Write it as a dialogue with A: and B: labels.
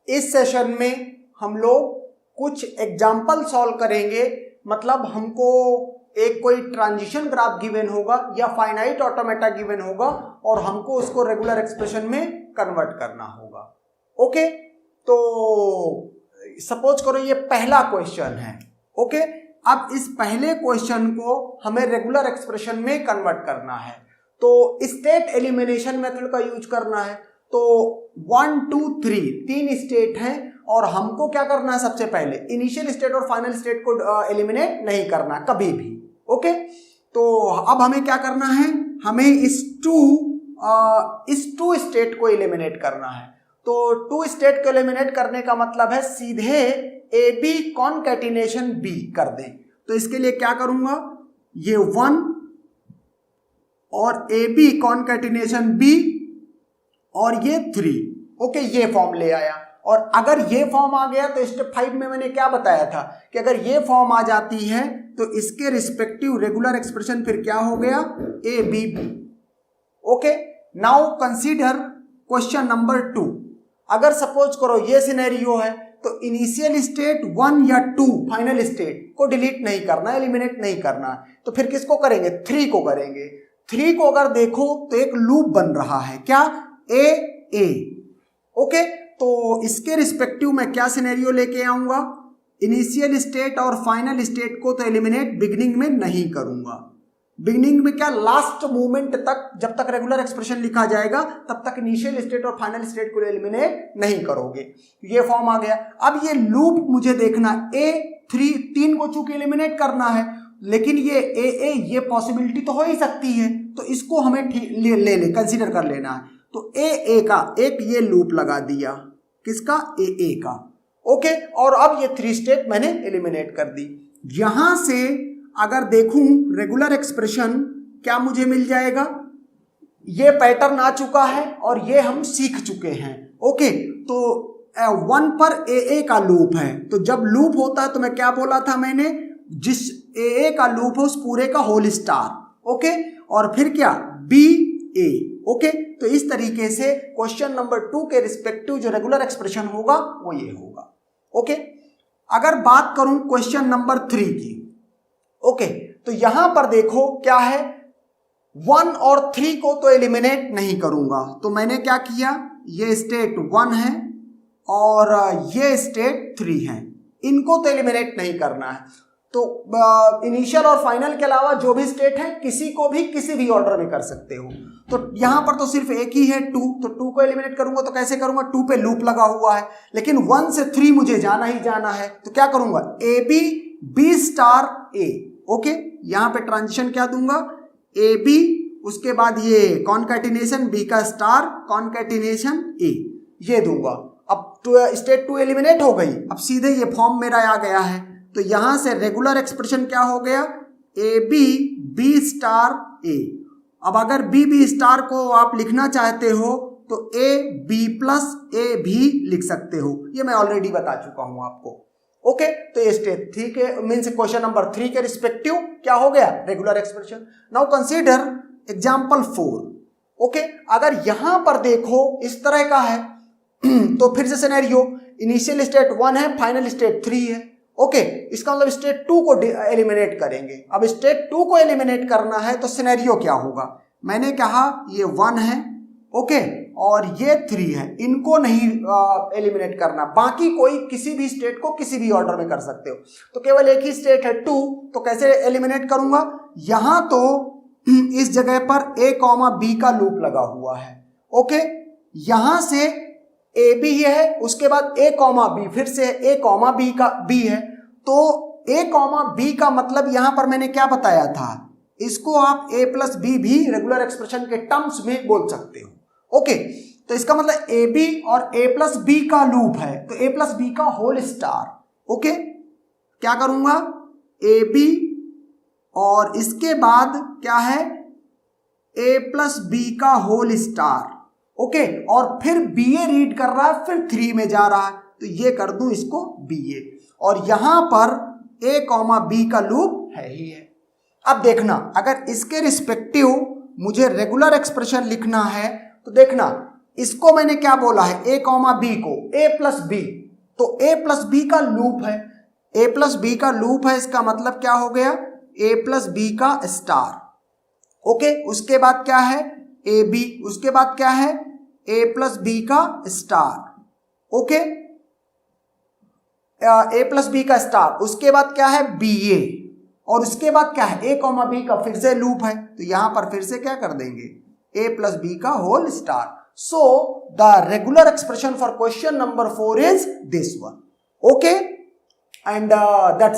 A: इस सेशन में हम लोग कुछ एग्जाम्पल सॉल्व करेंगे। मतलब हमको एक कोई ट्रांजिशन ग्राफ गिवन होगा या फाइनाइट ऑटोमेटा गिवन होगा और हमको उसको रेगुलर एक्सप्रेशन में कन्वर्ट करना होगा। ओके, तो सपोज करो ये पहला क्वेश्चन है। ओके, अब इस पहले क्वेश्चन को हमें रेगुलर एक्सप्रेशन में कन्वर्ट करना है, तो स्टेट एलिमिनेशन मेथड का यूज करना है। तो 1 2 3 तीन स्टेट हैं और हमको क्या करना है, सबसे पहले इनिशियल स्टेट और फाइनल स्टेट को एलिमिनेट नहीं करना कभी भी। ओके, तो अब हमें क्या करना है, हमें इस टू स्टेट को एलिमिनेट करना है। तो 2 स्टेट को एलिमिनेट करने का मतलब है सीधे ए बी कॉनकैटिनेशन बी कर दें। तो इसके लिए क्या करूंगा, ये 1 और ए बी कॉनकैटिनेशन बी और ये 3। ओके, ये फॉर्म ले आया। और अगर ये फॉर्म आ गया तो स्टेप 5 में मैंने क्या बताया था कि अगर ये फॉर्म आ जाती है तो इसके रिस्पेक्टिव रेगुलर एक्सप्रेशन फिर क्या हो गया, A B B. Okay, now consider question number 2। अगर सपोज करो ये सिनेरियो है तो इनिशियल स्टेट 1 या 2 फाइनल स्टेट को डिलीट नहीं करना, एलिमिनेट नहीं करना, तो फिर किसको करेंगे, 3 को करेंगे। 3 को अगर देखो तो एक लूप बन रहा है, क्या, ए। ओके, तो इसके रिस्पेक्टिव में क्या सिनेरियो लेके आऊंगा, इनिशियल स्टेट और फाइनल स्टेट को तो एलिमिनेट बिगिनिंग में नहीं करूंगा। बिगिनिंग में क्या, लास्ट मोमेंट तक, जब तक रेगुलर एक्सप्रेशन लिखा जाएगा तब तक इनिशियल स्टेट और फाइनल स्टेट को एलिमिनेट नहीं करोगे। ये फॉर्म आ गया। अब ये लूप मुझे देखना, तीन को चूंकि एलिमिनेट करना है, लेकिन ये ये पॉसिबिलिटी तो हो ही सकती है, तो इसको हमें ले कंसीडर कर लेना है। तो ए का एक ये लूप लगा दिया, किसका, ए का। ओके, और अब ये 3 स्टेट मैंने एलिमिनेट कर दी। यहां से अगर देखूं रेगुलर एक्सप्रेशन क्या मुझे मिल जाएगा, ये पैटर्न आ चुका है और ये हम सीख चुके हैं। ओके, तो 1 पर ए का लूप है, तो जब लूप होता है तो मैं क्या बोला था मैंने, जिस ए का लूप हो उस पूरे का होल स्टार। ओके, और फिर क्या, बी ए। ओके, तो इस तरीके से क्वेश्चन नंबर 2 के रिस्पेक्टिव जो रेगुलर एक्सप्रेशन होगा वो ये होगा। ओके, अगर बात करूं क्वेश्चन नंबर 3 की, ओके, तो यहां पर देखो क्या है, 1 और 3 को तो एलिमिनेट नहीं करूंगा, तो मैंने क्या किया, ये स्टेट 1 है और ये स्टेट 3 है, इनको तो एलिमिनेट नहीं करना है। तो इनिशियल और फाइनल के अलावा जो भी स्टेट है किसी को भी किसी भी ऑर्डर में कर सकते हो। तो यहां पर तो सिर्फ एक ही है 2, तो 2 को एलिमिनेट करूंगा तो कैसे करूंगा, 2 पे लूप लगा हुआ है, लेकिन 1 से 3 मुझे जाना ही जाना है, तो क्या करूंगा, A B B star A. Okay, यहां पे ट्रांजिशन क्या दूंगा, ए बी, उसके बाद ये कॉनकैटिनेशन बी का स्टार कॉनकैटिनेशन ए, ये दूंगा। अब स्टेट 2 एलिमिनेट हो गई, अब सीधे ये फॉर्म मेरा आ गया है, तो यहां से रेगुलर एक्सप्रेशन क्या हो गया, ए बी बी स्टार ए। अब अगर बी स्टार को आप लिखना चाहते हो तो ए बी प्लस ए भी लिख सकते हो, ये मैं ऑलरेडी बता चुका हूं आपको। ओके, तो ये स्टेट 3 के मीन्स क्वेश्चन नंबर 3 के रिस्पेक्टिव क्या हो गया, regular expression. Now consider example 4। Okay, अगर यहां पर देखो इस तरह का है तो फिर से सिनेरियो, इनिशियल स्टेट 1 है, फाइनल स्टेट 3 है। ओके, इसका मतलब स्टेट 2 को एलिमिनेट करेंगे। अब स्टेट 2 को एलिमिनेट करना है तो सिनेरियो क्या होगा, मैंने कहा ये 1 है, ओके, और ये 3 है, इनको नहीं एलिमिनेट करना, बाकी कोई किसी भी स्टेट को किसी भी ऑर्डर में कर सकते हो। तो केवल एक ही स्टेट है 2, तो कैसे एलिमिनेट करूंगा, यहां तो इस जगह पर a, b का लूप लगा हुआ है। ओके, यहां से ए बी है, उसके बाद a, b, फिर से a, b का b है, तो a, b का मतलब यहां पर मैंने क्या बताया था, इसको आप a प्लस बी भी रेगुलर एक्सप्रेशन के टर्म्स में बोल सकते हो। ओके, तो इसका मतलब ए बी और a प्लस बी का लूप है, तो a प्लस बी का होल स्टार। ओके, क्या करूंगा, ए बी और इसके बाद क्या है, a प्लस बी का होल स्टार। ओके, और फिर बी ए रीड कर रहा है, फिर 3 में जा रहा है, तो ये कर दूं इसको बी ए, और यहां पर a, b का लूप है ही है। अब देखना, अगर इसके रिस्पेक्टिव मुझे रेगुलर एक्सप्रेशन लिखना है तो देखना, इसको मैंने क्या बोला है, ए कॉमा बी को, ए प्लस बी, तो ए प्लस बी का लूप है, ए प्लस बी का लूप है, इसका मतलब क्या हो गया, ए प्लस बी का स्टार। ओके, उसके बाद क्या है, ए बी, उसके बाद क्या है, ए प्लस बी का स्टार। ओके, ए प्लस बी का स्टार, उसके बाद क्या है, बी ए, और उसके बाद क्या है, ए कॉमा बी का फिर से लूप है, तो यहां पर फिर से क्या कर देंगे, ए प्लस बी का whole star. So the regular expression for question number 4 is this one. Okay, and that's